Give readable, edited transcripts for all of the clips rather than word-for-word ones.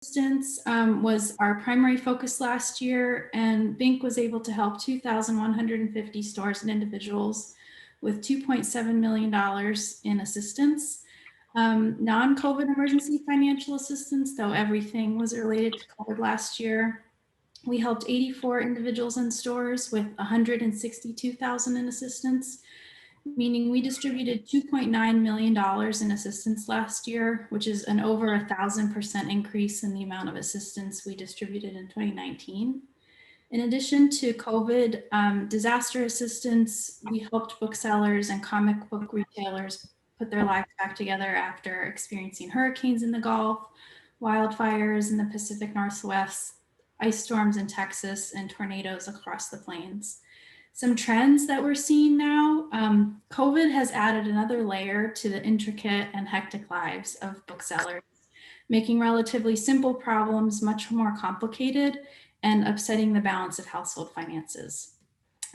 assistance was our primary focus last year, and BINC was able to help 2,150 stores and individuals with $2.7 million in assistance. Non-COVID emergency financial assistance, though everything was related to COVID last year. We helped 84 individuals in stores with $162,000 in assistance, meaning we distributed $2.9 million in assistance last year, which is an over 1,000% increase in the amount of assistance we distributed in 2019. In addition to COVID disaster assistance, we helped booksellers and comic book retailers put their lives back together after experiencing hurricanes in the Gulf, wildfires in the Pacific Northwest, ice storms in Texas, and tornadoes across the plains. Some trends that we're seeing now, COVID has added another layer to the intricate and hectic lives of booksellers, making relatively simple problems much more complicated and upsetting the balance of household finances.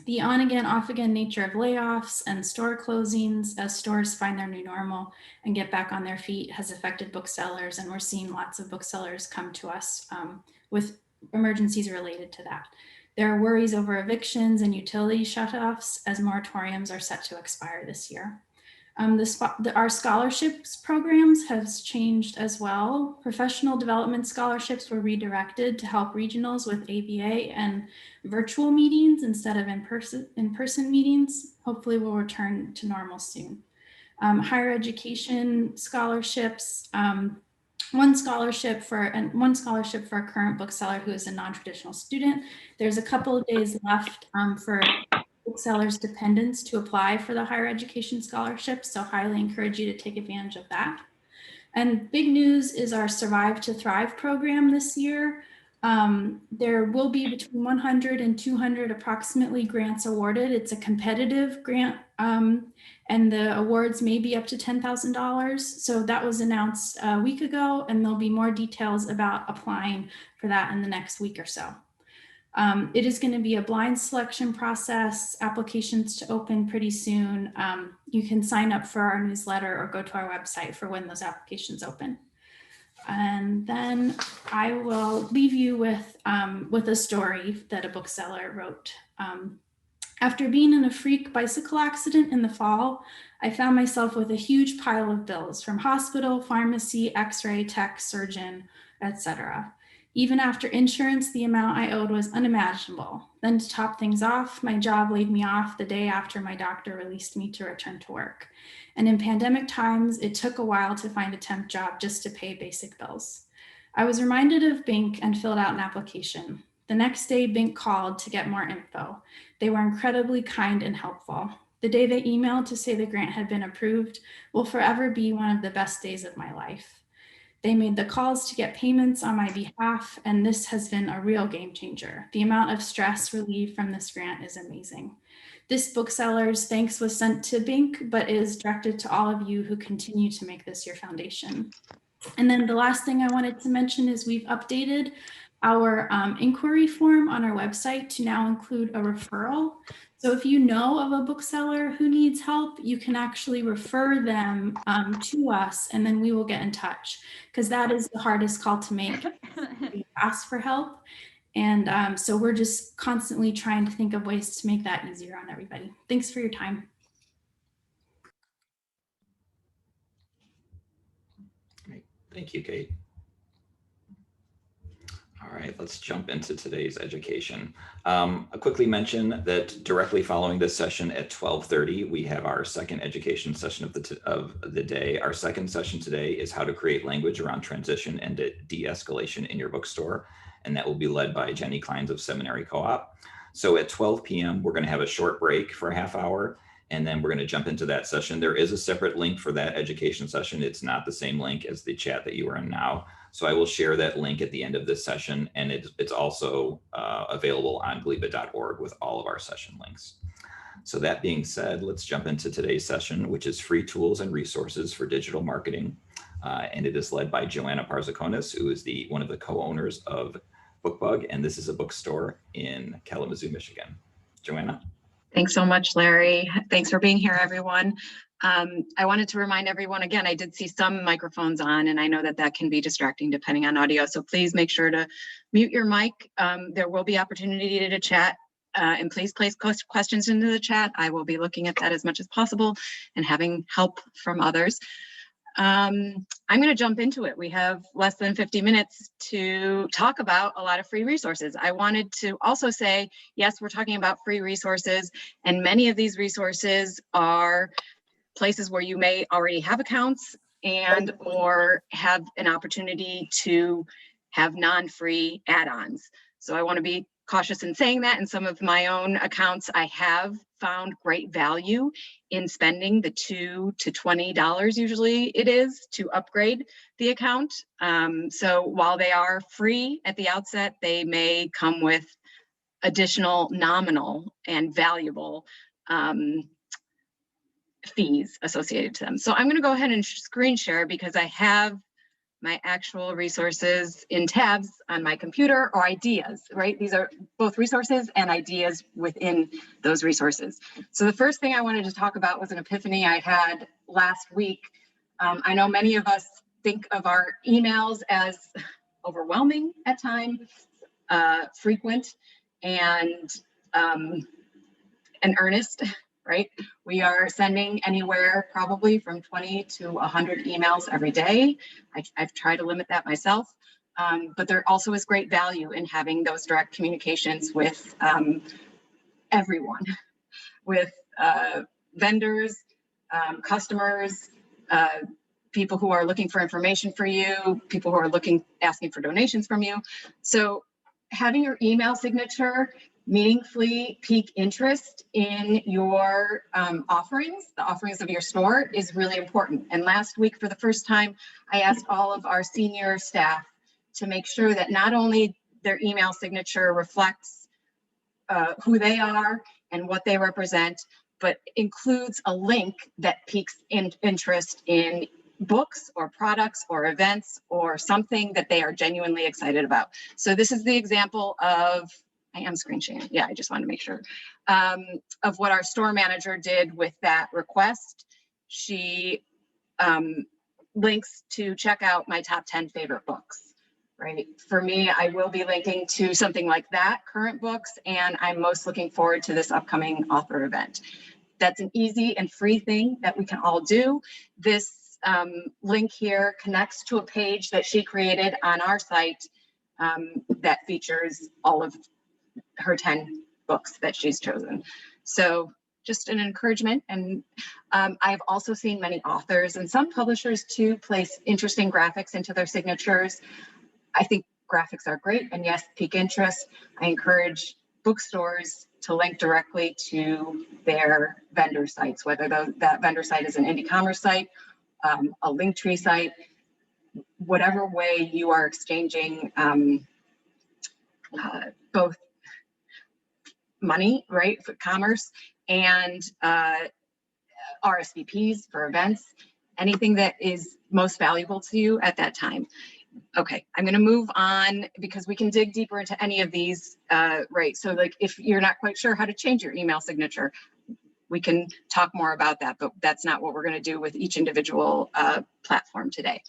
The on-again, off-again nature of layoffs and store closings as stores find their new normal and get back on their feet has affected booksellers, and we're seeing lots of booksellers come to us with emergencies related to that. There are worries over evictions and utility shutoffs as moratoriums are set to expire this year. Our scholarships programs has changed as well. Professional development scholarships were redirected to help regionals with ABA and virtual meetings instead of in-person meetings. Hopefully we'll return to normal soon. Higher education scholarships, one scholarship for a current bookseller who is a non-traditional student. There's a couple of days left for booksellers' dependents to apply for the higher education scholarship, so highly encourage you to take advantage of that. And big news is our Survive to Thrive program this year. There will be between 100 and 200 approximately grants awarded. It's a competitive grant, and the awards may be up to $10,000. So that was announced a week ago, and there'll be more details about applying for that in the next week or so. It is going to be a blind selection process, applications to open pretty soon. You can sign up for our newsletter or go to our website for when those applications open. And then I will leave you with a story that a bookseller wrote. After being in a freak bicycle accident in the fall, I found myself with a huge pile of bills from hospital, pharmacy, x-ray, tech, surgeon, etc. Even after insurance, the amount I owed was unimaginable. Then to top things off, my job laid me off the day after my doctor released me to return to work. And in pandemic times, it took a while to find a temp job just to pay basic bills. I was reminded of BINC and filled out an application. The next day, BINC called to get more info. They were incredibly kind and helpful. The day they emailed to say the grant had been approved will forever be one of the best days of my life. They made the calls to get payments on my behalf, and this has been a real game changer. The amount of stress relieved from this grant is amazing. This bookseller's thanks was sent to BINC, but is directed to all of you who continue to make this your foundation. And then the last thing I wanted to mention is we've updated our inquiry form on our website to now include a referral. So if you know of a bookseller who needs help, you can actually refer them to us, and then we will get in touch, because that is the hardest call to make. Ask for help. And so we're just constantly trying to think of ways to make that easier on everybody. Thanks for your time. Great. Thank you, Kate. All right, let's jump into today's education. I'll quickly mention that directly following this session at 12:30, we have our second education session of the day. Our second session today is how to create language around transition and de-escalation in your bookstore. And that will be led by Jenny Kleins of Seminary Co-op. So at 12 p.m., we're going to have a short break for a half hour, and then we're going to jump into that session. There is a separate link for that education session. It's not the same link as the chat that you are in now. So I will share that link at the end of this session, and it's also available on gliba.org with all of our session links. So that being said, let's jump into today's session, which is free tools and resources for digital marketing. And it is led by Joanna Parzakonis, who is one of the co-owners of BookBug, and this is a bookstore in Kalamazoo, Michigan. Joanna? Thanks so much, Larry. Thanks for being here, everyone. I wanted to remind everyone again, I did see some microphones on, and I know that that can be distracting depending on audio. So please make sure to mute your mic. There will be opportunity to chat, and please place questions into the chat. I will be looking at that as much as possible and having help from others. I'm going to jump into it. We have less than 50 minutes to talk about a lot of free resources. I wanted to also say, yes, we're talking about free resources, and many of these resources are places where you may already have accounts and or have an opportunity to have non-free add-ons. So I want to be cautious in saying that. In some of my own accounts, I have found great value in spending the $2 to $20 usually it is to upgrade the account. So while they are free at the outset, they may come with additional nominal and valuable fees associated to them. So I'm going to go ahead and screen share because I have my actual resources in tabs on my computer, or ideas, right? These are both resources and ideas within those resources. So the first thing I wanted to talk about was an epiphany I had last week. I know many of us think of our emails as overwhelming at times, frequent, and earnest, right? We are sending anywhere probably from 20 to 100 emails every day. I've tried to limit that myself, but there also is great value in having those direct communications with everyone, with vendors, customers, people who are looking for information for you, people who are asking for donations from you. So having your email signature meaningfully pique interest in your offerings, the offerings of your store, is really important. And last week, for the first time, I asked all of our senior staff to make sure that not only their email signature reflects who they are and what they represent, but includes a link that piques interest in books or products or events or something that they are genuinely excited about. So this is the example of, I am screen sharing. Yeah, I just wanted to make sure of what our store manager did with that request. She links to check out my top 10 favorite books, right? For me, I will be linking to something like that, current books, and I'm most looking forward to this upcoming author event. That's an easy and free thing that we can all do. This link here connects to a page that she created on our site that features all of her 10 books that she's chosen. So just an encouragement. And I've also seen many authors and some publishers too place interesting graphics into their signatures. I think graphics are great, and yes, pique interest. I encourage bookstores to link directly to their vendor sites, whether that vendor site is an indie commerce site, a Linktree site, whatever way you are exchanging both money, right, for commerce, and RSVPs for events, anything that is most valuable to you at that time. Okay, I'm going to move on because we can dig deeper into any of these, right? So like if you're not quite sure how to change your email signature, we can talk more about that, but that's not what we're going to do with each individual platform today.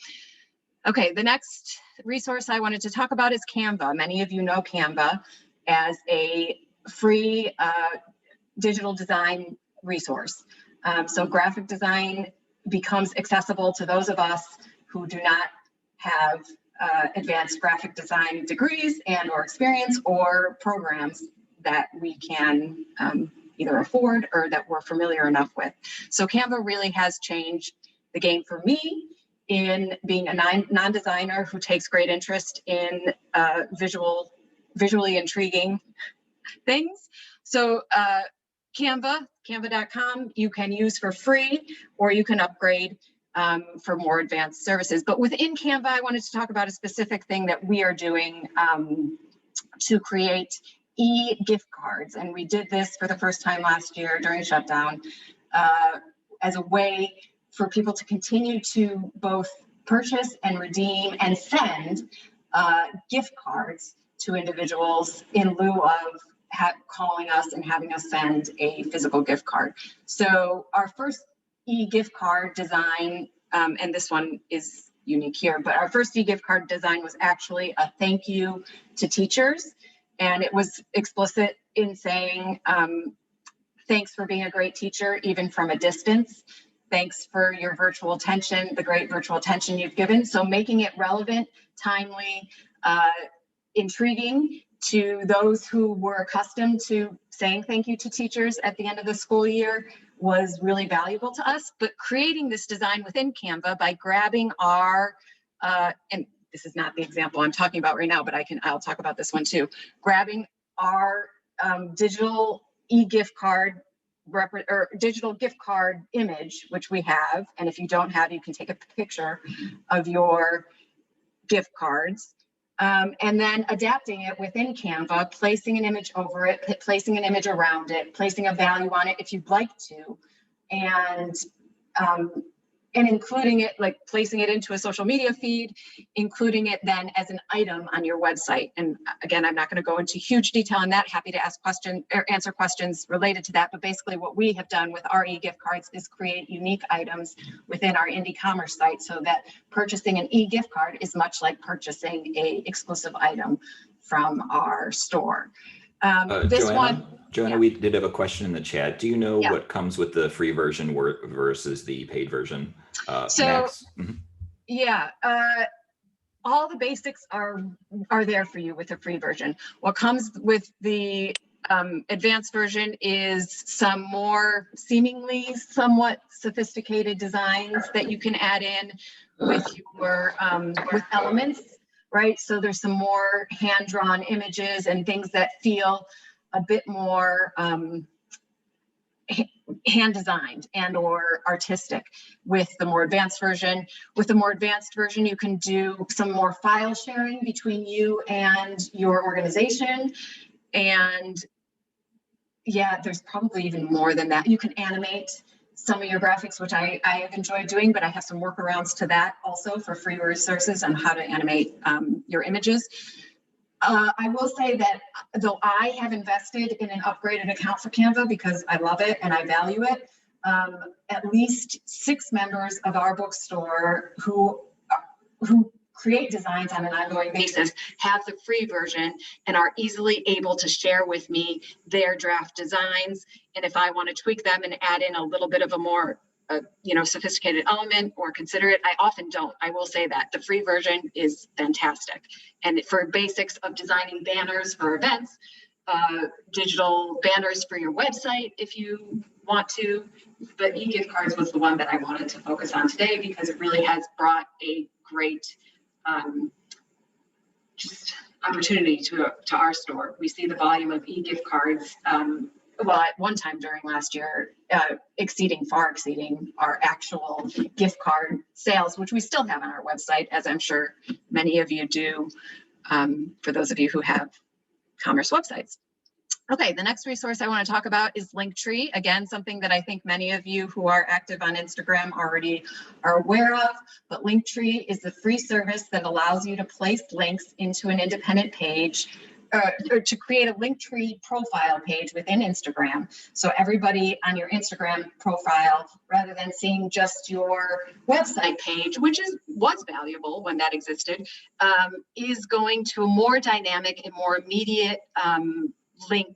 Okay, the next resource I wanted to talk about is Canva. Many of you know Canva as a free digital design resource. So graphic design becomes accessible to those of us who do not have advanced graphic design degrees and or experience or programs that we can either afford or that we're familiar enough with. So Canva really has changed the game for me in being a non-designer who takes great interest in visually intriguing things. So canva.com, you can use for free, or you can upgrade for more advanced services. But within Canva, I wanted to talk about a specific thing that we are doing to create e-gift cards. And we did this for the first time last year during shutdown as a way for people to continue to both purchase and redeem and send gift cards to individuals in lieu of calling us and having us send a physical gift card. So our first e-gift card design, and this one is unique here, but our first e-gift card design was actually a thank you to teachers. And it was explicit in saying, thanks for being a great teacher, even from a distance. Thanks for your virtual attention, the great virtual attention you've given. So making it relevant, timely, intriguing to those who were accustomed to saying thank you to teachers at the end of the school year was really valuable to us. But creating this design within Canva by grabbing our, and this is not the example I'm talking about right now, but I'll talk about this one too. Grabbing our digital e-gift card or digital gift card image, which we have, and if you don't have, you can take a picture of your gift cards, and then adapting it within Canva, placing an image over it, placing an image around it, placing a value on it if you'd like to, and including it, like placing it into a social media feed, including it then as an item on your website. And again, I'm not going to go into huge detail on that. Happy to ask questions or answer questions related to that. But basically what we have done with our e-gift cards is create unique items within our indie commerce site so that purchasing an e-gift card is much like purchasing a exclusive item from our store. Joanna, we did have a question in the chat. Do you know what comes with the free version versus the paid version? Max? Yeah, all the basics are there for you with the free version. What comes with the advanced version is some more seemingly somewhat sophisticated designs that you can add in with your with elements, right? So there's some more hand-drawn images and things that feel a bit more hand designed and or artistic with the more advanced version. With the more advanced version, you can do some more file sharing between you and your organization. And yeah, there's probably even more than that. You can animate some of your graphics, which I have enjoyed doing, but I have some workarounds to that also for free resources on how to animate your images. I will say that though I have invested in an upgraded account for Canva because I love it and I value it, at least 6 members of our bookstore who create designs on an ongoing basis have the free version and are easily able to share with me their draft designs. And if I want to tweak them and add in a little bit of a more sophisticated element or consider it, I often don't. I will say that the free version is fantastic. And for basics of designing banners for events, digital banners for your website, if you want to, but e-gift cards was the one that I wanted to focus on today because it really has brought a great just opportunity to our store. We see the volume of e-gift cards well, at one time during last year, far exceeding our actual gift card sales, which we still have on our website, as I'm sure many of you do, for those of you who have commerce websites. Okay, the next resource I want to talk about is Linktree. Again, something that I think many of you who are active on Instagram already are aware of, but Linktree is the free service that allows you to place links into an independent page or to create a Linktree profile page within Instagram. So everybody on your Instagram profile, rather than seeing just your website page, which was valuable when that existed, is going to a more dynamic and more immediate link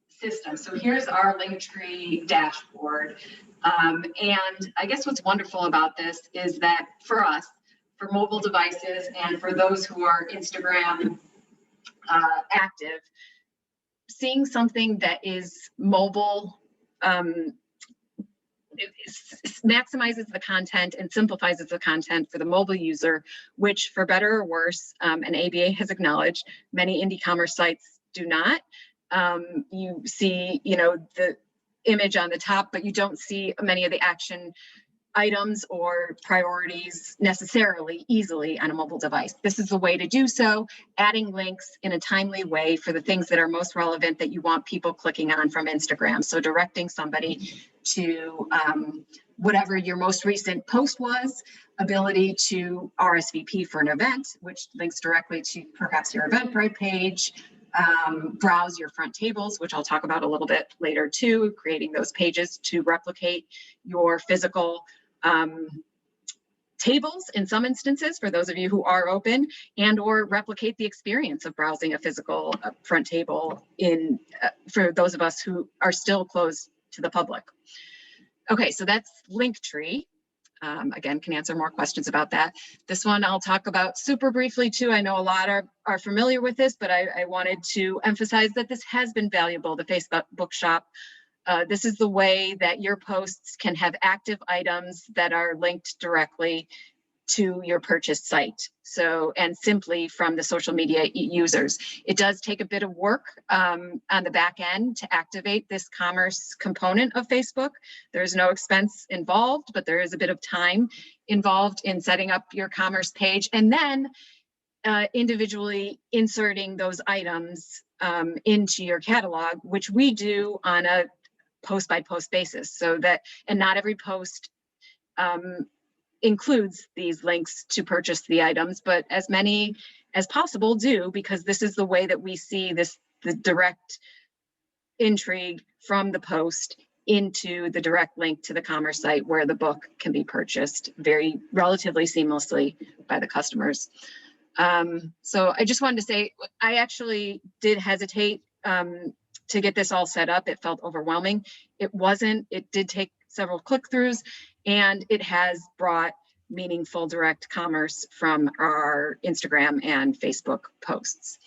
system. So here's our Linktree dashboard. And I guess what's wonderful about this is that for us, for mobile devices and for those who are Instagram active, seeing something that is mobile maximizes the content and simplifies the content for the mobile user, which for better or worse, and ABA has acknowledged, many indie commerce sites do not. You see, the image on the top, but you don't see many of the action items or priorities necessarily easily on a mobile device. This is the way to do so, adding links in a timely way for the things that are most relevant that you want people clicking on from Instagram. So directing somebody to whatever your most recent post was, ability to RSVP for an event, which links directly to perhaps your Eventbrite page, browse your front tables, which I'll talk about a little bit later too, creating those pages to replicate your physical tables in some instances for those of you who are open, and or replicate the experience of browsing a physical front table in for those of us who are still closed to the public. Okay, so that's Linktree. Again, can answer more questions about that. This one I'll talk about super briefly too. I know a lot are familiar with this, but I wanted to emphasize that this has been valuable, the Facebook Bookshop. This is the way that your posts can have active items that are linked directly to your purchase site. So, and simply from the social media users. It does take a bit of work on the back end to activate this commerce component of Facebook. There's no expense involved, but there is a bit of time involved in setting up your commerce page and then individually inserting those items into your catalog, which we do on a post by post basis, so that, and not every post includes these links to purchase the items, but as many as possible do, because this is the way that we see this, the direct intrigue from the post into the direct link to the commerce site where the book can be purchased very relatively seamlessly by the customers. So I just wanted to say, I actually did hesitate to get this all set up. It felt overwhelming. It wasn't. It did take several click-throughs, and it has brought meaningful direct commerce from our Instagram and Facebook posts.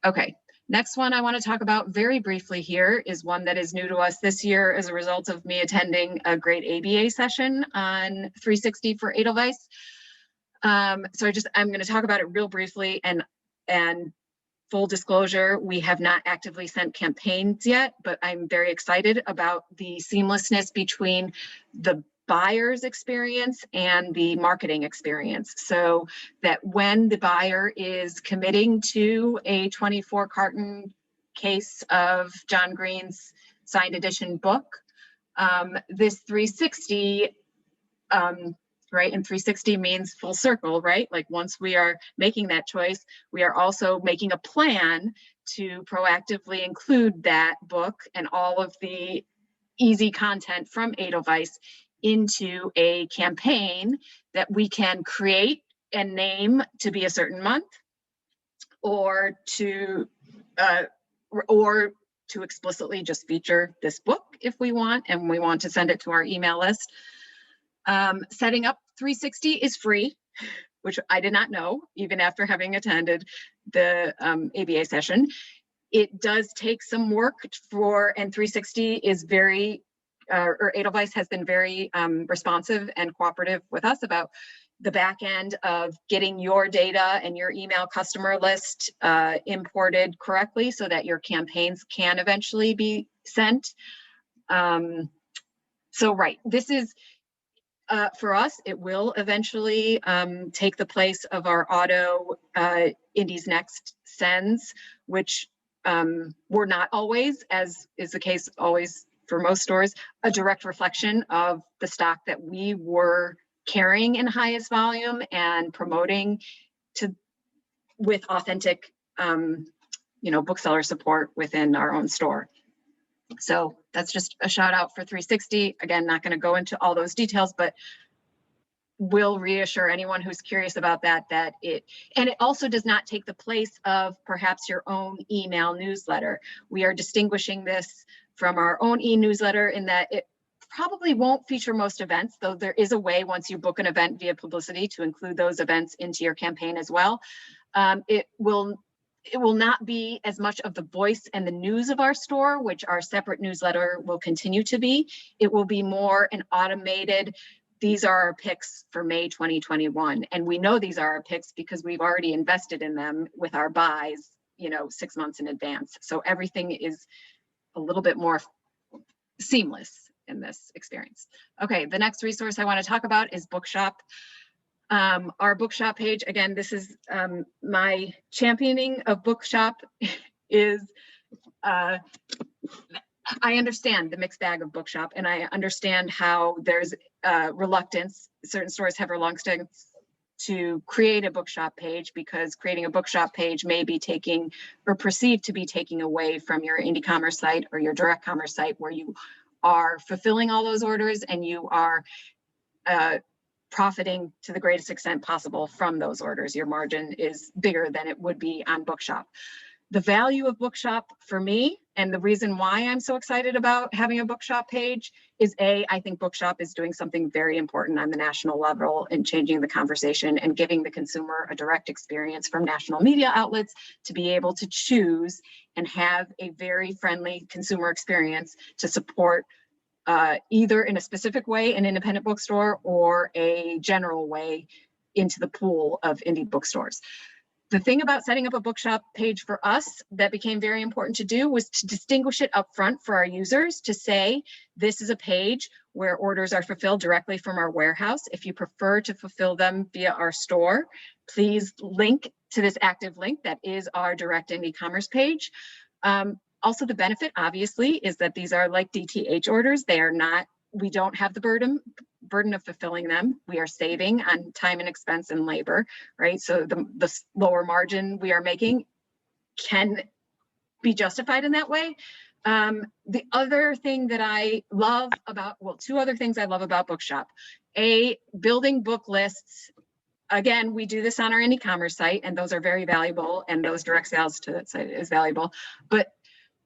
Okay, next one I want to talk about very briefly here is one that is new to us this year as a result of me attending a great ABA session on 360 for Edelweiss. So I'm going to talk about it real briefly, and full disclosure, we have not actively sent campaigns yet, but I'm very excited about the seamlessness between the buyer's experience and the marketing experience. So that when the buyer is committing to a 24 carton case of John Green's signed edition book, this 360, right? And 360 means full circle, right? Like once we are making that choice, we are also making a plan to proactively include that book and all of the easy content from Edelweiss into a campaign that we can create and name to be a certain month, or to explicitly just feature this book if we want, and we want to send it to our email list. Setting up 360 is free, which I did not know, even after having attended the ABA session. It does take some work and 360 is very, or Edelweiss has been very responsive and cooperative with us about the back end of getting your data and your email customer list imported correctly so that your campaigns can eventually be sent. So, right, this is, for us, it will eventually take the place of our auto Indies Next sends, which were not always, as is the case always for most stores, a direct reflection of the stock that we were carrying in highest volume and promoting with authentic, bookseller support within our own store. So that's just a shout out for 360. Again, not going to go into all those details, but will reassure anyone who's curious about that it also does not take the place of perhaps your own email newsletter. We are distinguishing this from our own e-newsletter in that it probably won't feature most events, though there is a way once you book an event via publicity to include those events into your campaign as well. It will not be as much of the voice and the news of our store, which our separate newsletter will continue to be. It will be more an automated, these are our picks for May 2021. And we know these are our picks because we've already invested in them with our buys, 6 months in advance. So everything is a little bit more seamless in this experience. Okay, the next resource I want to talk about is Bookshop. Our Bookshop page, again, this is my championing of Bookshop is, I understand the mixed bag of Bookshop, and I understand how there's reluctance. Certain stores have reluctance to create a bookshop page, because creating a bookshop page may be taking or perceived to be taking away from your indie commerce site or your direct commerce site, where you are fulfilling all those orders and you are profiting to the greatest extent possible from those orders. Your margin is bigger than it would be on Bookshop. The value of Bookshop for me, and the reason why I'm so excited about having a Bookshop page, is I think Bookshop is doing something very important on the national level in changing the conversation and giving the consumer a direct experience from national media outlets to be able to choose and have a very friendly consumer experience to support either in a specific way an independent bookstore or a general way into the pool of indie bookstores. The thing about setting up a Bookshop page for us that became very important to do was to distinguish it up front for our users, to say, this is a page where orders are fulfilled directly from our warehouse. If you prefer to fulfill them via our store, please link to this active link that is our direct indie commerce page. Also, the benefit, obviously, is that these are like DTH orders. They are not, we don't have the burden of fulfilling them. We are saving on time and expense and labor, right? So the lower margin we are making can be justified in that way. The other thing that I love about, well, two other things I love about Bookshop. Building book lists. Again, we do this on our indie commerce site, and those are very valuable, and those direct sales to that site is valuable. But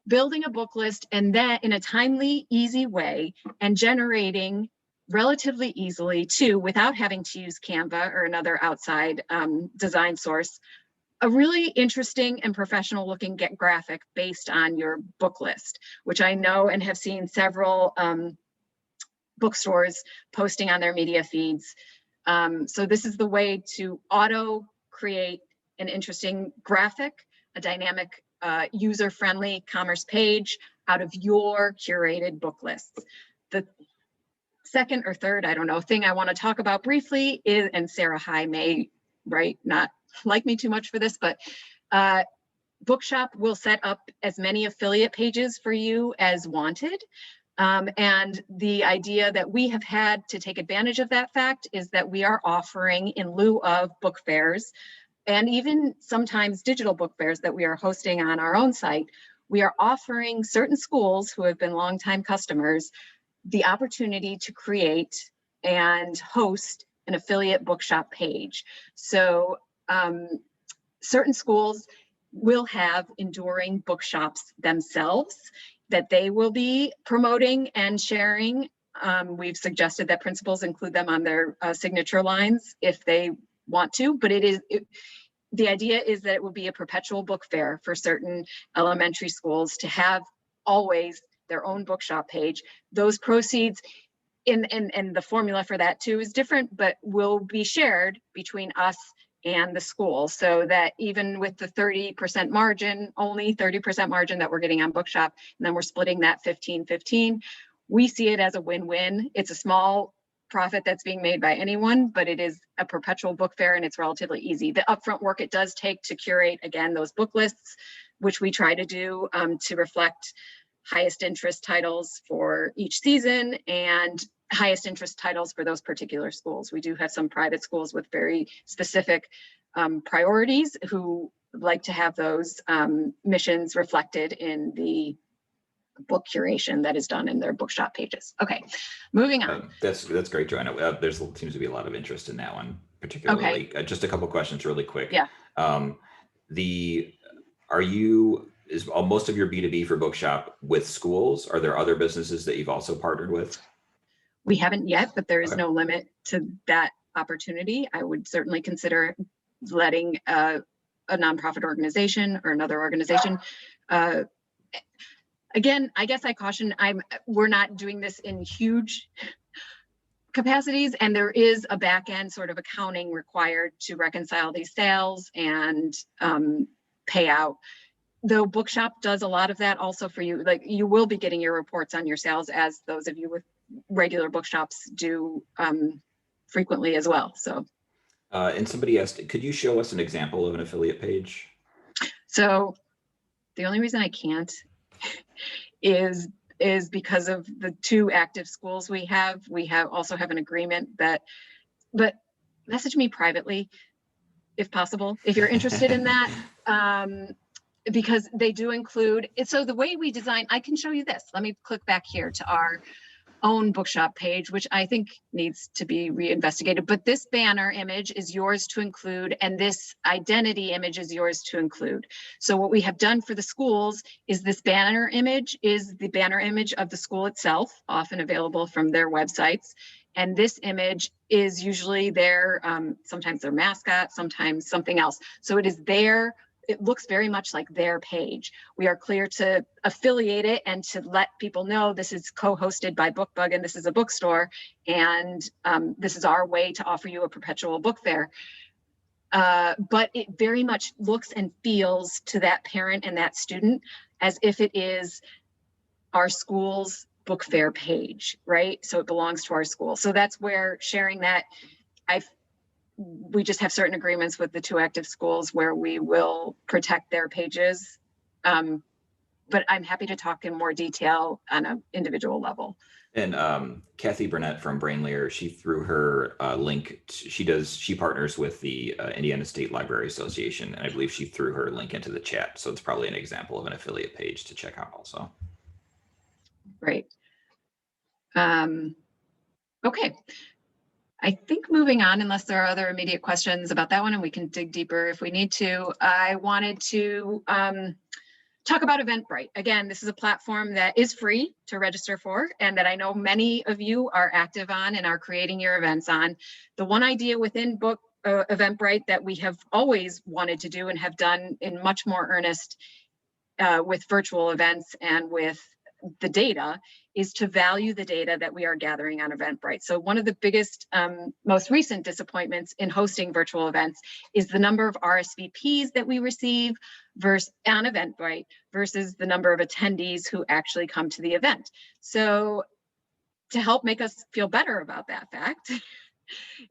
building a book list, and then in a timely, easy way, and generating relatively easily too, without having to use Canva or another outside design source, a really interesting and professional looking graphic based on your book list, which I know and have seen several bookstores posting on their media feeds. So this is the way to auto create an interesting graphic, a dynamic, user-friendly commerce page out of your curated book lists. The second or third, I don't know, thing I want to talk about briefly is, and Sarah High may, right, not like me too much for this, but Bookshop will set up as many affiliate pages for you as wanted. And the idea that we have had to take advantage of that fact is that we are offering, in lieu of book fairs, and even sometimes digital book fairs that we are hosting on our own site, we are offering certain schools who have been longtime customers the opportunity to create and host an affiliate Bookshop page. So certain schools will have enduring bookshops themselves that they will be promoting and sharing. We've suggested that principals include them on their signature lines if they want to, but the idea is that it will be a perpetual book fair for certain elementary schools to have always their own Bookshop page. Those proceeds and the formula for that too is different, but will be shared between us and the school, so that even with the 30% margin, only 30% margin that we're getting on Bookshop, and then we're splitting that 15-15, we see it as a win-win. It's a small profit that's being made by anyone, but it is a perpetual book fair and it's relatively easy. The upfront work it does take to curate, again, those book lists, which we try to do to reflect highest interest titles for each season and highest interest titles for those particular schools. We do have some private schools with very specific priorities who like to have those missions reflected in the book curation that is done in their Bookshop pages. Okay, moving on. That's great, Joanna. There seems to be a lot of interest in that one, particularly. Okay. Just a couple questions really quick. Yeah. Is most of your B2B for Bookshop with schools? Are there other businesses that you've also partnered with? We haven't yet, but there is no limit to that opportunity. I would certainly consider letting a nonprofit organization or another organization. Again, I guess I caution, we're not doing this in huge capacities, and there is a back end sort of accounting required to reconcile these sales and pay out. Though Bookshop does a lot of that also for you. Like, you will be getting your reports on your sales, as those of you with regular bookshops do frequently as well. So, and somebody asked, could you show us an example of an affiliate page? So the only reason I can't is because of the two active schools we have. We also have an agreement that, but message me privately if possible, if you're interested in that. Because they do include it. So the way we design, I can show you this. Let me click back here to our own bookshop page, which I think needs to be reinvestigated. But this banner image is yours to include, and this identity image is yours to include. So what we have done for the schools is this banner image is the banner image of the school itself, often available from their websites. And this image is usually their, sometimes their mascot, sometimes something else. So it is their, it looks very much like their page. We are clear to affiliate it and to let people know this is co-hosted by BookBug and this is a bookstore. And this is our way to offer you a perpetual book fair. But it very much looks and feels to that parent and that student as if it is our school's book fair page, right? So it belongs to our school. So that's where sharing that, we just have certain agreements with the 2 active schools where we will protect their pages. But I'm happy to talk in more detail on an individual level. And Kathy Burnett from Brainlier, she threw her link. She partners with the Indiana State Library Association, and I believe she threw her link into the chat. So it's probably an example of an affiliate page to check out also. Right. Okay. I think moving on, unless there are other immediate questions about that one, and we can dig deeper if we need to, I wanted to talk about Eventbrite. Again, this is a platform that is free to register for and that I know many of you are active on and are creating your events on. The one idea within Eventbrite that we have always wanted to do and have done in much more earnest with virtual events and with the data is to value the data that we are gathering on Eventbrite. So one of the biggest, most recent disappointments in hosting virtual events is the number of RSVPs that we receive on Eventbrite versus the number of attendees who actually come to the event. So to help make us feel better about that fact,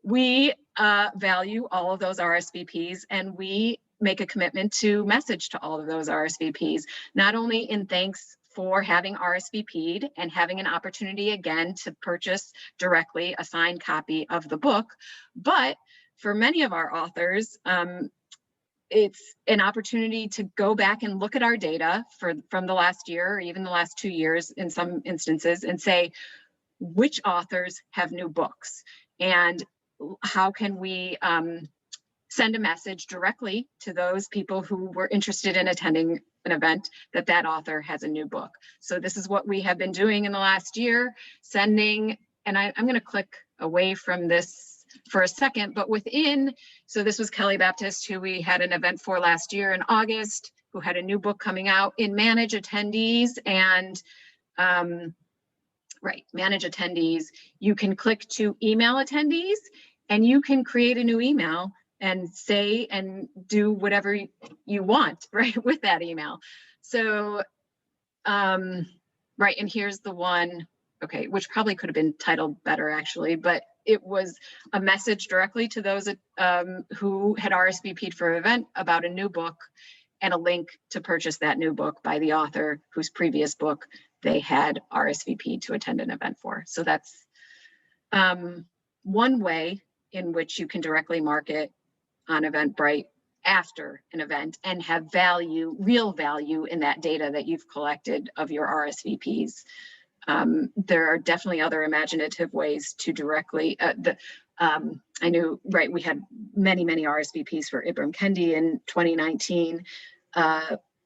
we value all of those RSVPs and we make a commitment to message to all of those RSVPs, not only in thanks for having RSVP'd and having an opportunity again to purchase directly a signed copy of the book, but for many of our authors, it's an opportunity to go back and look at our data from the last year or even the last 2 years in some instances and say, which authors have new books and how can we send a message directly to those people who were interested in attending an event that that author has a new book. So this is what we have been doing in the last year, sending, and I'm going to click away from this for a second, but within, so this was Kelly Baptist, who we had an event for last year in August, who had a new book coming out in Manage attendees and Manage attendees. You can click to email attendees and you can create a new email and say and do whatever you want, right, with that email. So, and here's the one, okay, which probably could have been titled better actually, but it was a message directly to those who had RSVP'd for an event about a new book and a link to purchase that new book by the author whose previous book they had RSVP'd to attend an event for. So that's one way in which you can directly market on Eventbrite after an event and have value, real value in that data that you've collected of your RSVPs. There are definitely other imaginative ways to directly, I knew, right, we had many RSVPs for Ibram Kendi in 2019.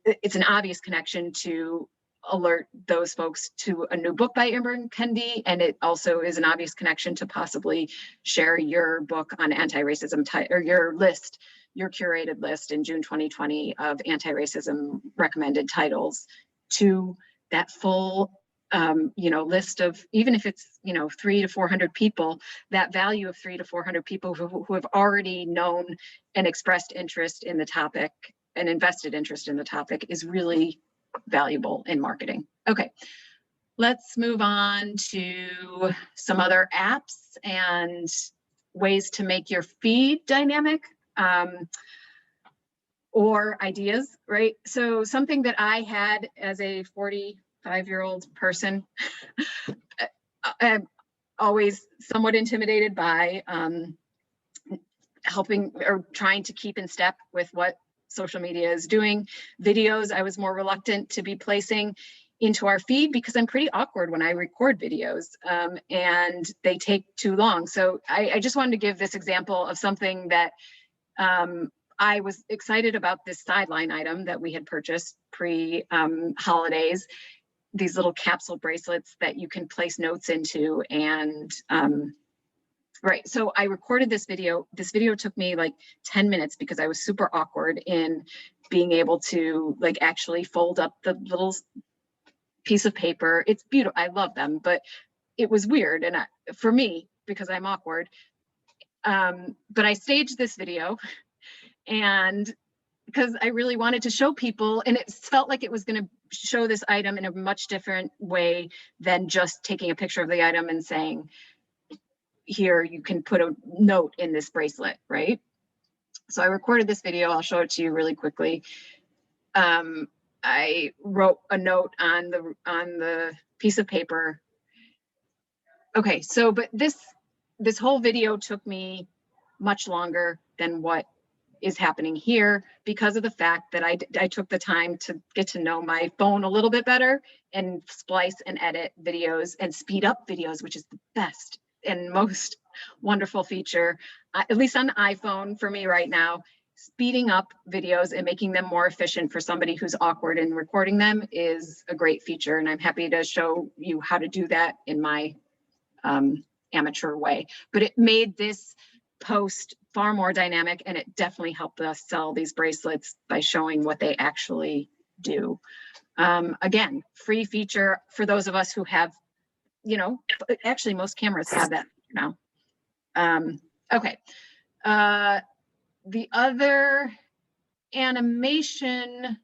It's an obvious connection to alert those folks to a new book by Ibram Kendi, and it also is an obvious connection to possibly share your book on anti-racism, or your list, your curated list in June 2020 of anti-racism recommended titles to that full list of, even if it's 300 to 400 people, that value of 300 to 400 people who have already known and expressed interest in the topic and invested interest in the topic is really valuable in marketing. Okay, let's move on to some other apps and ways to make your feed dynamic or ideas, right? So something that I had as a 45-year-old person, I'm always somewhat intimidated by helping or trying to keep in step with what social media is doing. Videos, I was more reluctant to be placing into our feed because I'm pretty awkward when I record videos, and they take too long. So I just wanted to give this example of something that I was excited about, this sideline item that we had purchased pre-holidays, these little capsule bracelets that you can place notes into. And right, so I recorded this video. This video took me like 10 minutes because I was super awkward in being able to like actually fold up the little piece of paper. It's beautiful, I love them, but it was weird and for me, because I'm awkward. But I staged this video, and because I really wanted to show people, and it felt like it was going to show this item in a much different way than just taking a picture of the item and saying, here, you can put a note in this bracelet, right? So I recorded this video. I'll show it to you really quickly. I wrote a note on the piece of paper. Okay, so but this whole video took me much longer than what is happening here because of the fact that I took the time to get to know my phone a little bit better and splice and edit videos and speed up videos, which is the best and most wonderful feature, at least on the iPhone for me right now. Speeding up videos and making them more efficient for somebody who's awkward in recording them is a great feature. And I'm happy to show you how to do that in my amateur way. But it made this post far more dynamic, and it definitely helped us sell these bracelets by showing what they actually do. Again, free feature for those of us who have, you know, actually most cameras have that now. Okay. The other animation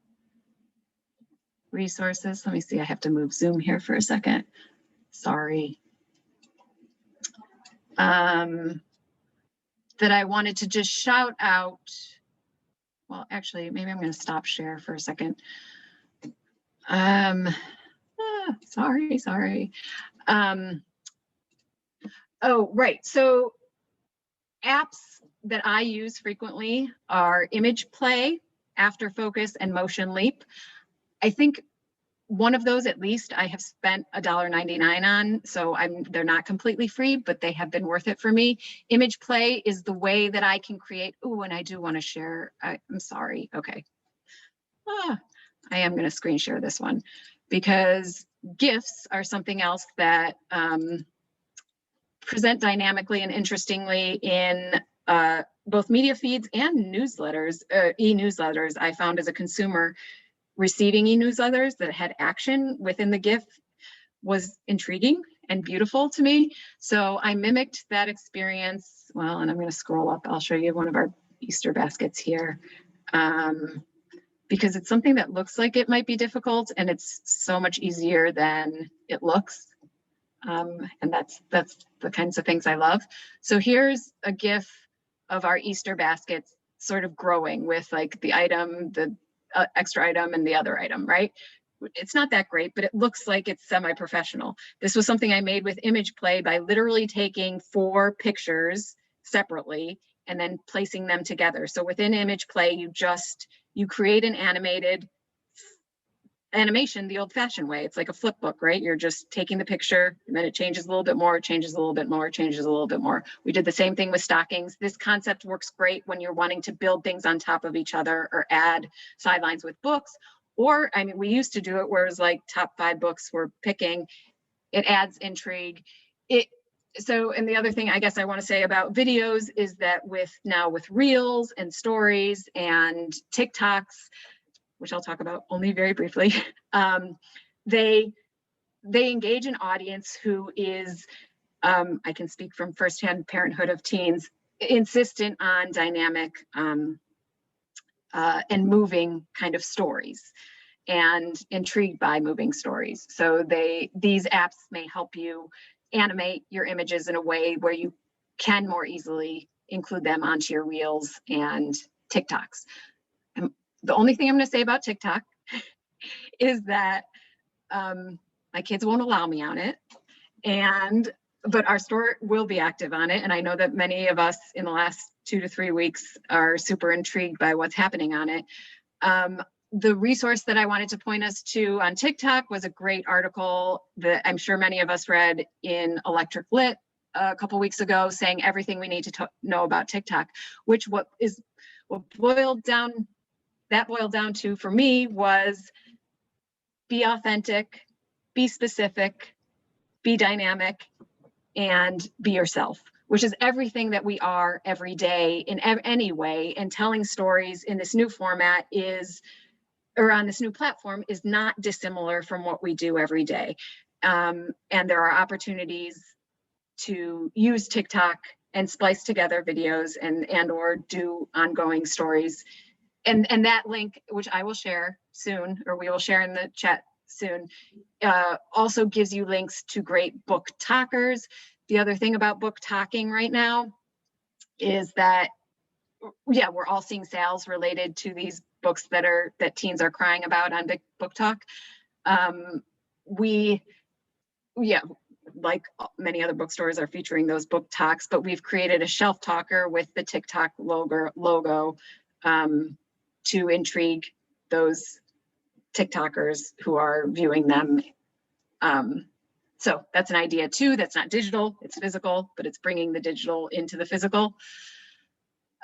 resources, let me see, I have to move Zoom here for a second. Sorry. That I wanted to just shout out. Well, actually, maybe I'm going to stop share for a second. Sorry. Oh, right. So apps that I use frequently are Image Play, After Focus, and Motion Leap. I think one of those at least I have spent $1.99 on, so they're not completely free, but they have been worth it for me. Image Play is the way that I can create. Oh, and I do want to share. I'm sorry. Okay. I am going to screen share this one because GIFs are something else that present dynamically and interestingly in both media feeds and newsletters, e-newsletters. I found as a consumer, receiving e-newsletters that had action within the GIF was intriguing and beautiful to me. So I mimicked that experience. Well, and I'm going to scroll up. I'll show you one of our Easter baskets here. Because it's something that looks like it might be difficult, and it's so much easier than it looks. And that's the kinds of things I love. So here's a GIF of our Easter baskets sort of growing with like the item, the extra item, and the other item, right? It's not that great, but it looks like it's semi-professional. This was something I made with Image Play by literally taking 4 pictures separately and then placing them together. So within Image Play, you create an animated animation the old-fashioned way. It's like a flip book, right? You're just taking the picture and then it changes a little bit more, changes a little bit more, changes a little bit more. We did the same thing with stockings. This concept works great when you're wanting to build things on top of each other or add sidelines with books. Or, I mean, we used to do it where it was like top 5 books we're picking. It adds intrigue. So, and the other thing I guess I want to say about videos is that with Reels and stories and TikToks, which I'll talk about only very briefly, they engage an audience who is, I can speak from firsthand parenthood of teens, insistent on dynamic and moving kind of stories and intrigued by moving stories. So these apps may help you animate your images in a way where you can more easily include them onto your Reels and TikToks. The only thing I'm going to say about TikTok is that my kids won't allow me on it. And but our store will be active on it. And I know that many of us in the last 2 to 3 weeks are super intrigued by what's happening on it. The resource that I wanted to point us to on TikTok was a great article that I'm sure many of us read in Electric Lit a couple weeks ago, saying everything we need to know about TikTok, which what boiled down to for me was be authentic, be specific, be dynamic, and be yourself, which is everything that we are every day in any way. And telling stories in this new format or on this new platform is not dissimilar from what we do every day. And there are opportunities to use TikTok and splice together videos and or do ongoing stories. And that link, which I will share soon, or we will share in the chat soon, also gives you links to great book talkers. The other thing about book talking right now is that, yeah, we're all seeing sales related to these books that teens are crying about on Big Book Talk. Like many other bookstores are featuring those book talks, but we've created a shelf talker with the TikTok logo to intrigue those TikTokers who are viewing them. So that's an idea too. That's not digital, it's physical, but it's bringing the digital into the physical.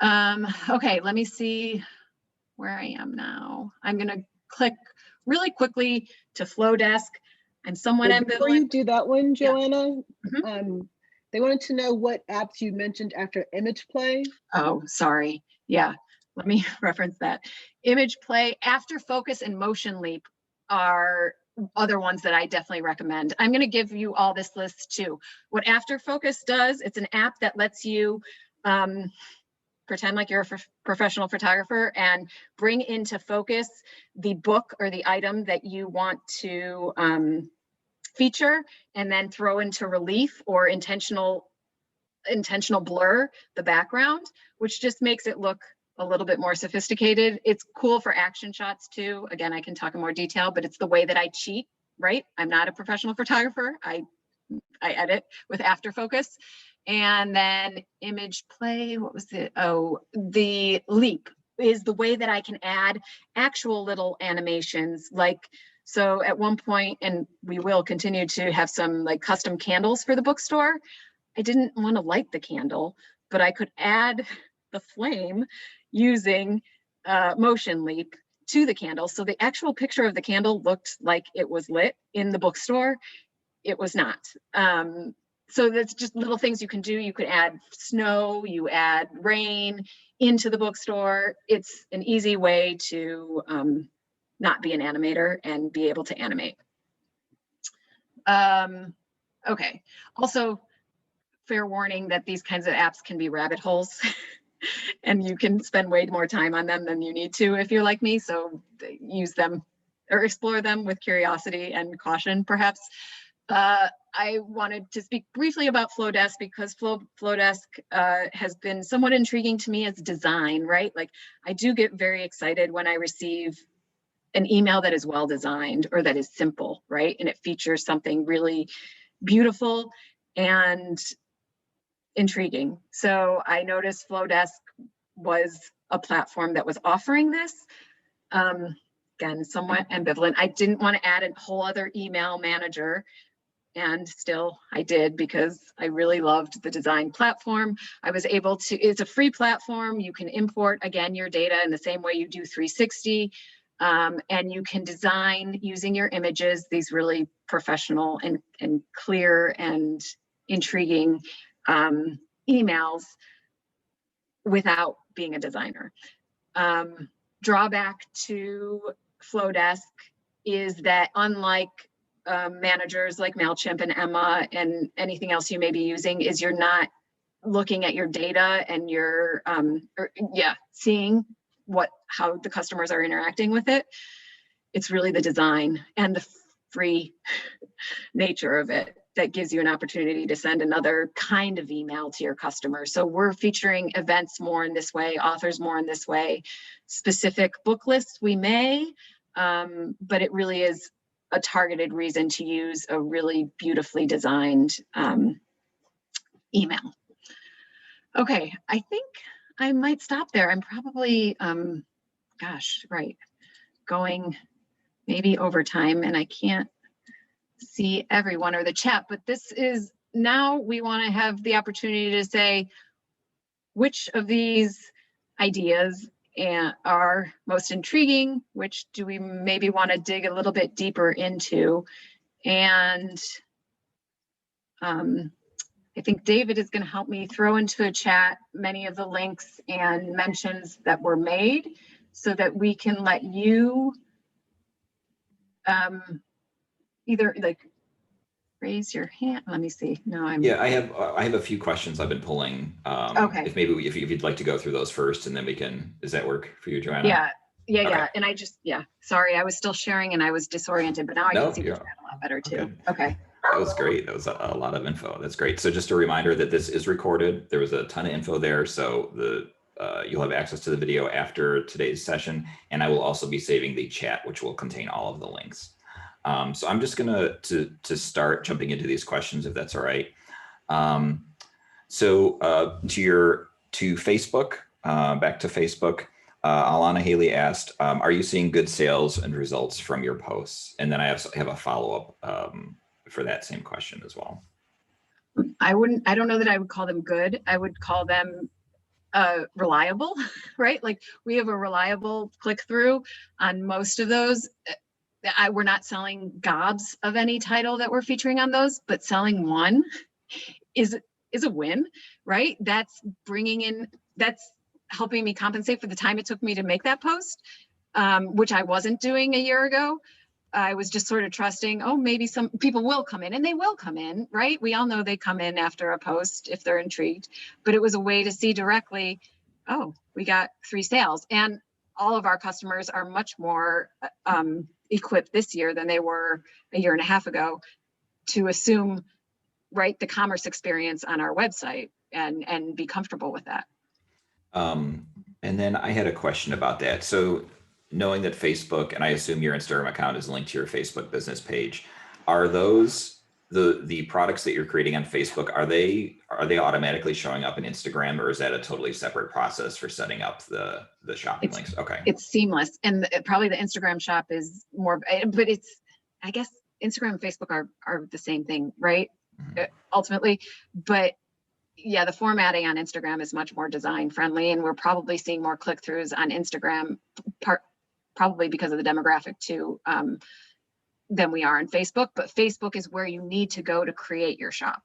Okay, let me see where I am now. I'm gonna click really quickly to Flowdesk. I'm somewhat ambivalent. Before you do that one, Joanna, Yeah. They wanted to know what apps you mentioned after Image Play. Oh, sorry. Yeah, let me reference that. Image Play, After Focus, and Motion Leap are other ones that I definitely recommend. I'm going to give you all this list too. What After Focus does, it's an app that lets you pretend like you're a professional photographer and bring into focus the book or the item that you want to feature, and then throw into relief or intentional blur the background, which just makes it look a little bit more sophisticated. It's cool for action shots too. Again, I can talk in more detail, but it's the way that I cheat, right? I'm not a professional photographer. I edit with After Focus. And then Image Play, what was it? Oh, the Leap is the way that I can add actual little animations. Like, so at one point, and we will continue to have some like custom candles for the bookstore. I didn't want to light the candle, but I could add the flame using Motion Leap to the candle. So the actual picture of the candle looked like it was lit in the bookstore. It was not. So that's just little things you can do. You could add snow, you add rain into the bookstore. It's an easy way to not be an animator and be able to animate. Okay, also fair warning that these kinds of apps can be rabbit holes and you can spend way more time on them than you need to if you're like me. So use them or explore them with curiosity and caution, perhaps. I wanted to speak briefly about Flowdesk because Flowdesk has been somewhat intriguing to me as design, right? Like I do get very excited when I receive an email that is well designed or that is simple, right? And it features something really beautiful and intriguing. So I noticed Flowdesk was a platform that was offering this. Again, somewhat ambivalent. I didn't want to add a whole other email manager, and still I did because I really loved the design platform. I was able to, it's a free platform. You can import, again, your data in the same way you do 360. And you can design using your images, these really professional and clear and intriguing emails without being a designer. Drawback to Flowdesk is that unlike managers like MailChimp and Emma and anything else you may be using, is you're not looking at your data and you're seeing how the customers are interacting with it. It's really the design and the free nature of it that gives you an opportunity to send another kind of email to your customer. So we're featuring events more in this way, authors more in this way, specific book lists we may, but it really is a targeted reason to use a really beautifully designed email. Okay, I think I might stop there. I'm probably, gosh, right, going maybe over time, and I can't see everyone or the chat, but this is, now we want to have the opportunity to say which of these ideas are most intriguing, which do we maybe want to dig a little bit deeper into. And I think David is going to help me throw into a chat many of the links and mentions that were made so that we can let you either like raise your hand. Let me see. No, I'm. Yeah, I have a few questions I've been pulling. Okay. If maybe if you'd like to go through those first, and then we can. Does that work for you, Joanna? Yeah. Yeah. Okay. Yeah. And I just, yeah, sorry, I was still sharing and I was disoriented, but now I can see the chat a lot better too. Okay. That was great. That was a lot of info. That's great. So just a reminder that this is recorded. There was a ton of info there. So you'll have access to the video after today's session. And I will also be saving the chat, which will contain all of the links. So I'm just gonna to start jumping into these questions, if that's all right. To Facebook, back to Facebook, Alana Haley asked, are you seeing good sales and results from your posts? And then I have a follow-up for that same question as well. I don't know that I would call them good. I would call them reliable, right? Like we have a reliable click-through on most of those. We're not selling gobs of any title that we're featuring on those, but selling one is a win, right? That's bringing in, that's helping me compensate for the time it took me to make that post, which I wasn't doing a year ago. I was just sort of trusting, oh, maybe some people will come in, and they will come in, right? We all know they come in after a post if they're intrigued, but it was a way to see directly, oh, we got 3 sales. And all of our customers are much more equipped this year than they were a year and a half ago to assume, right, the commerce experience on our website and be comfortable with that. And then I had a question about that. So knowing that Facebook, and I assume your Instagram account is linked to your Facebook business page, are those the products that you're creating on Facebook, are they automatically showing up in Instagram, or is that a totally separate process for setting up the shopping links? Okay. It's seamless. And probably the Instagram shop is more, but it's, I guess Instagram and Facebook are the same thing, right? Mm-hmm. Ultimately, but yeah, the formatting on Instagram is much more design friendly, and we're probably seeing more click-throughs on Instagram, probably because of the demographic too, than we are on Facebook. But Facebook is where you need to go to create your shop.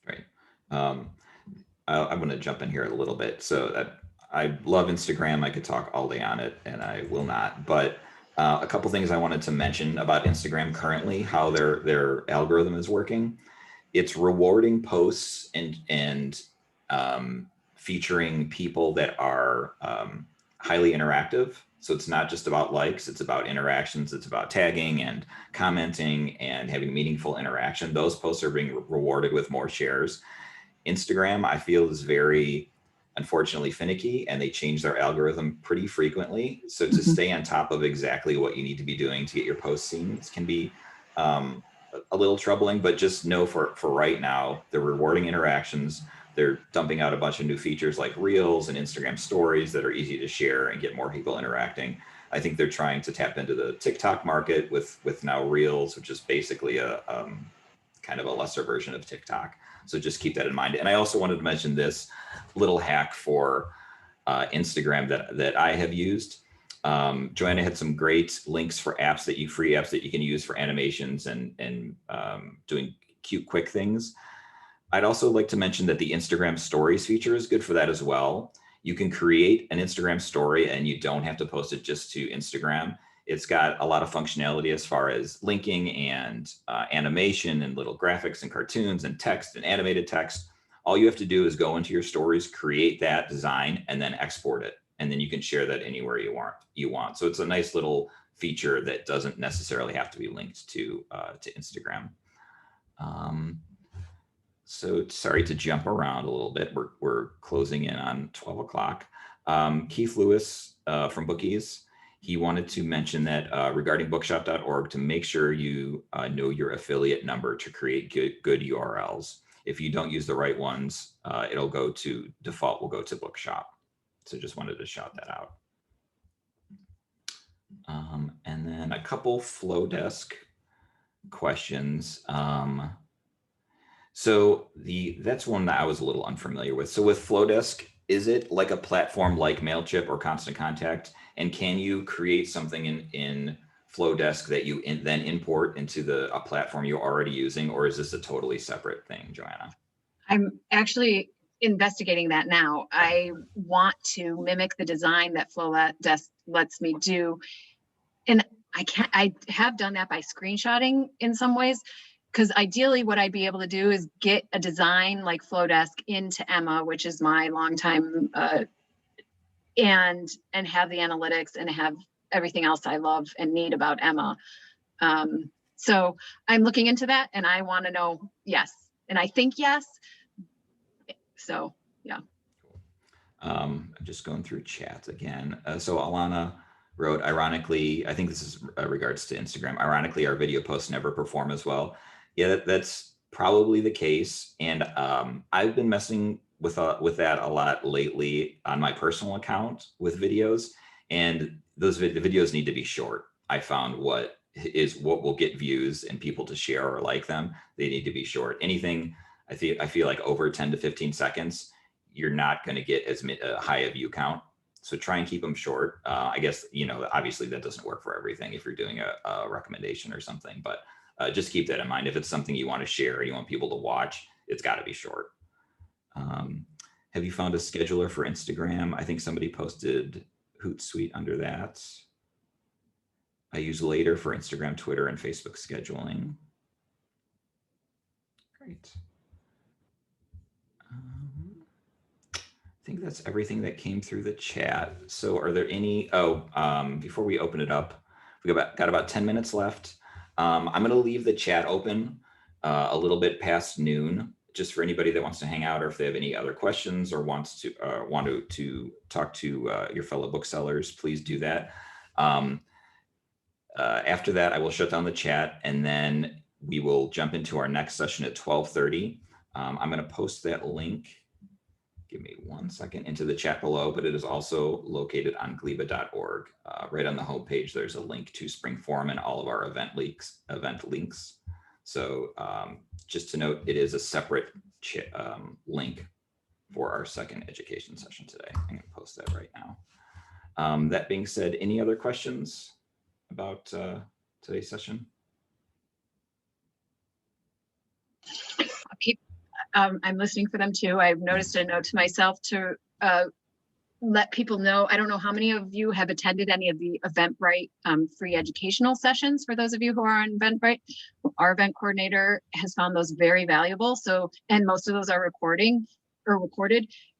Right. I'm going to jump in here a little bit. So I love Instagram. I could talk all day on it, and I will not. But a couple things I wanted to mention about Instagram currently, how their algorithm is working. It's rewarding posts and featuring people that are highly interactive. So it's not just about likes, it's about interactions, it's about tagging and commenting and having meaningful interaction. Those posts are being rewarded with more shares. Instagram, I feel, is very, unfortunately, finicky, and they change their algorithm pretty frequently. So to stay on top of exactly what you need to be doing to get your posts seen can be a little troubling, but just know for right now, they're rewarding interactions. They're dumping out a bunch of new features like Reels and Instagram stories that are easy to share and get more people interacting. I think they're trying to tap into the TikTok market with now Reels, which is basically a kind of a lesser version of TikTok. So just keep that in mind. And I also wanted to mention this little hack for Instagram that I have used. Joanna had some great links for free apps that you can use for animations and doing cute, quick things. I'd also like to mention that the Instagram stories feature is good for that as well. You can create an Instagram story and you don't have to post it just to Instagram. It's got a lot of functionality as far as linking and animation and little graphics and cartoons and text and animated text. All you have to do is go into your stories, create that design, and then export it. And then you can share that anywhere you want. So it's a nice little feature that doesn't necessarily have to be linked to Instagram. So sorry to jump around a little bit. We're closing in on 12 o'clock. Keith Lewis from Bookies, he wanted to mention that regarding bookshop.org, to make sure you know your affiliate number to create good URLs. If you don't use the right ones, it'll go to default, will go to Bookshop. So just wanted to shout that out. And then a couple Flowdesk questions. So that's one that I was a little unfamiliar with. So with Flowdesk, is it like a platform like MailChimp or Constant Contact? And can you create something in Flowdesk that you then import into a platform you're already using, or is this a totally separate thing, Joanna? I'm actually investigating that now. I want to mimic the design that Flowdesk lets me do. And I have done that by screenshotting in some ways, because ideally what I'd be able to do is get a design like Flowdesk into Emma, which is my longtime, and have the analytics and have everything else I love and need about Emma. So I'm looking into that, and I want to know, yes. And I think yes. So, yeah. I'm just going through chat again. So Alana wrote, ironically, I think this is regards to Instagram, ironically, our video posts never perform as well. Yeah, that's probably the case. And I've been messing with that a lot lately on my personal account with videos. And the videos need to be short. I found what will get views and people to share or like them. They need to be short. Anything, I feel like over 10 to 15 seconds, you're not going to get as high a view count. So try and keep them short. I guess, obviously that doesn't work for everything if you're doing a recommendation or something, but just keep that in mind. If it's something you want to share, you want people to watch, it's got to be short. Have you found a scheduler for Instagram? I think somebody posted Hootsuite under that. I use Later for Instagram, Twitter, and Facebook scheduling. Great. I think that's everything that came through the chat. So are there any, before we open it up, we got about 10 minutes left. I'm going to leave the chat open a little bit past noon, just for anybody that wants to hang out, or if they have any other questions or want to talk to your fellow booksellers, please do that. After that, I will shut down the chat, and then we will jump into our next session at 12:30. I'm going to post that link. Give me 1 second into the chat below, but it is also located on gliba.org. Right on the homepage, there's a link to Spring Forum and all of our event links. So just to note, it is a separate link for our second education session today. I'm going to post that right now. That being said, any other questions about today's session? I'm listening for them too. I've noticed a note to myself to let people know. I don't know how many of you have attended any of the Eventbrite free educational sessions. For those of you who are on Eventbrite, our event coordinator has found those very valuable. So, and most of those are recorded.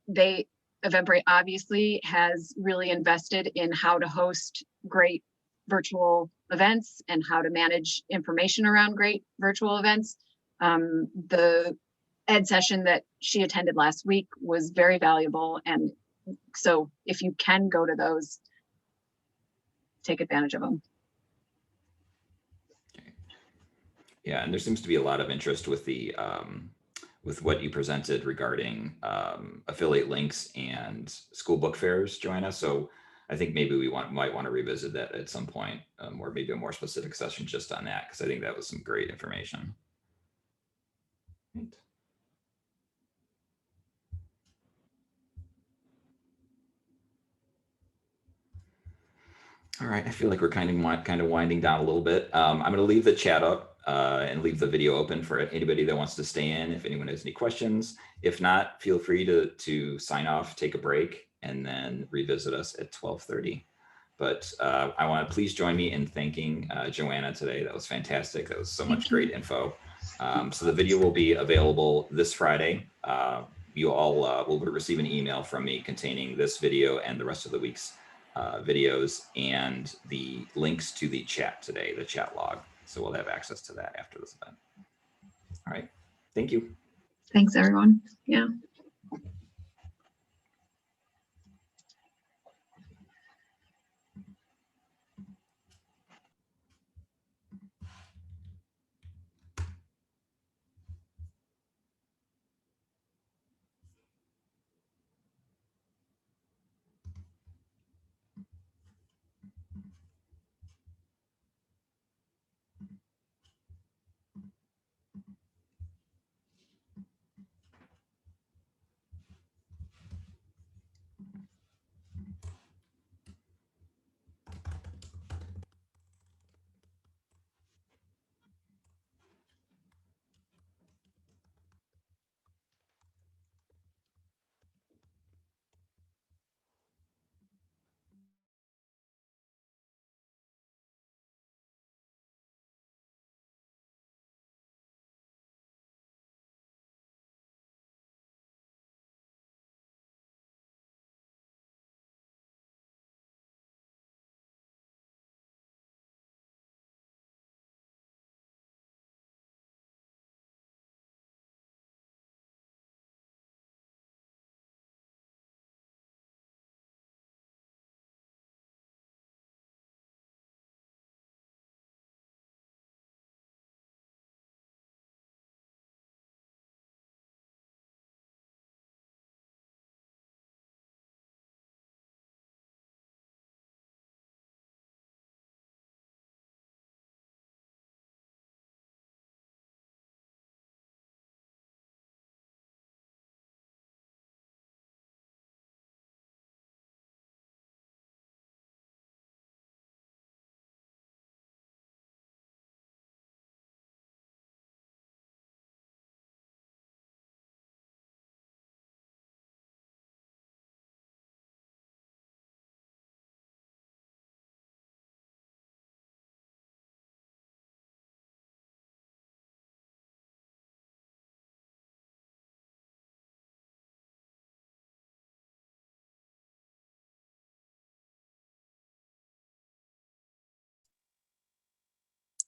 Eventbrite obviously has really invested in how to host great virtual events and how to manage information around great virtual events. The ed session that she attended last week was very valuable. And so if you can go to those, take advantage of them. Yeah, and there seems to be a lot of interest with with what you presented regarding affiliate links and school book fairs, Joanna. So I think maybe we might want to revisit that at some point, or maybe a more specific session just on that, because I think that was some great information. Right. All right, I feel like we're kind of winding down a little bit. I'm going to leave the chat up and leave the video open for anybody that wants to stay in. If anyone has any questions, if not, feel free to sign off, take a break, and then revisit us at 12:30. But I want to please join me in thanking Joanna today. That was fantastic. That was so much great info. So the video will be available this Friday. You all will receive an email from me containing this video and the rest of the week's videos and the links to the chat today, the chat log. So we'll have access to that after this event. All right. Thank you. Thanks, everyone. Yeah.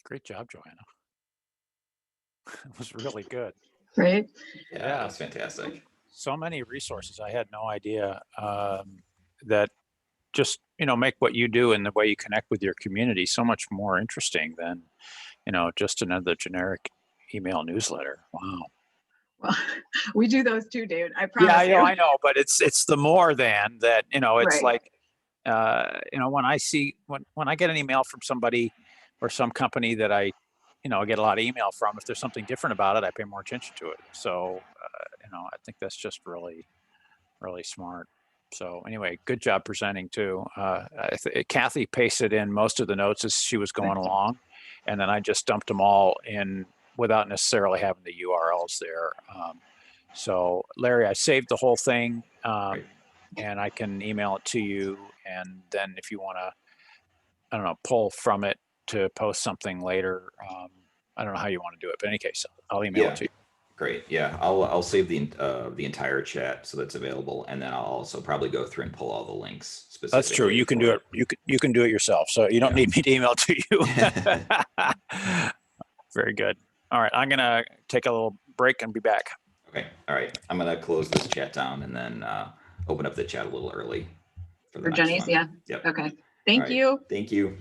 Great job, Joanna. It was really good. Right? Yeah, that's fantastic. So many resources. I had no idea that just, make what you do and the way you connect with your community so much more interesting than, just another generic email newsletter. Wow. Well, we do those too, David. I Yeah, promise you. I know, but it's the more than that, it's Right. like, when I get an email from somebody or some company that I get a lot of email from, if there's something different about it, I pay more attention to it. So, I think that's just really, really smart. So anyway, good job presenting too. Kathy pasted in most of the notes as she was going along, and then I just dumped them all in without necessarily having the URLs there. So Larry, I saved the whole thing, and I can email it to you. And then if you want to, I don't know, pull from it to post something later, I don't know how you want to do it, but in any case, I'll email it to you. Great. Yeah, I'll save the entire chat so that's available, and then I'll also probably go through and pull all the links specifically. That's true. You can do it. You can do it yourself. So you don't need me to email it to you. Very good. All right, I'm gonna take a little break and be back. Okay. All right. I'm gonna close this chat down and then open up the chat a little early for the next Jenny's, one. yeah. Yep. Okay. Thank you. Thank you.